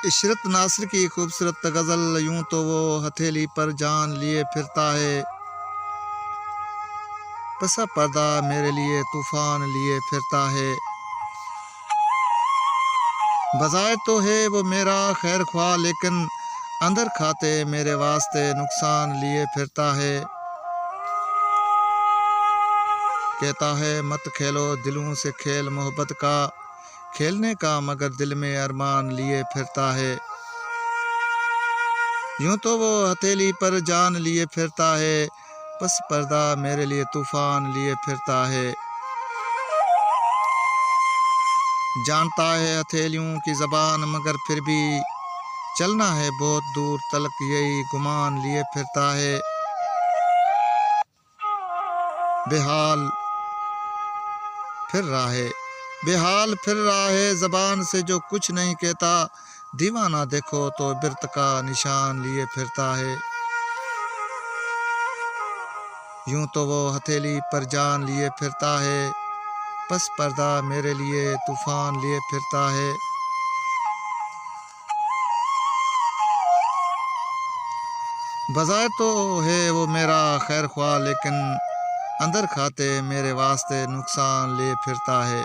इशरत नासिर की खूबसूरत गज़ल। यूं तो वो हथेली पर जान लिए फिरता है, पसा पर्दा मेरे लिए तूफान लिए फिरता है। बज़ाहिर तो है वो मेरा खैर ख्वाह, लेकिन अंदर खाते मेरे वास्ते नुकसान लिए फिरता है। कहता है मत खेलो दिलों से खेल मोहब्बत का, खेलने का मगर दिल में अरमान लिए फिरता है। यूं तो वो हथेली पर जान लिए फिरता है, पस पर्दा मेरे लिए तूफान लिए फिरता है। जानता है हथेलियों की ज़बान मगर फिर भी चलना है बहुत दूर तलक, यही गुमान लिए फिरता है। बेहाल फिर रहा है बेहाल फिर रहा है ज़बान से जो कुछ नहीं कहता, दीवाना देखो तो बिरत का निशान लिए फिरता है। यूं तो वो हथेली पर जान लिए फिरता है, पस पर्दा मेरे लिए तूफान लिए फिरता है। बज़ाहिर तो है वो मेरा खैर ख्वाह, लेकिन अंदर खाते मेरे वास्ते नुकसान लिए फिरता है।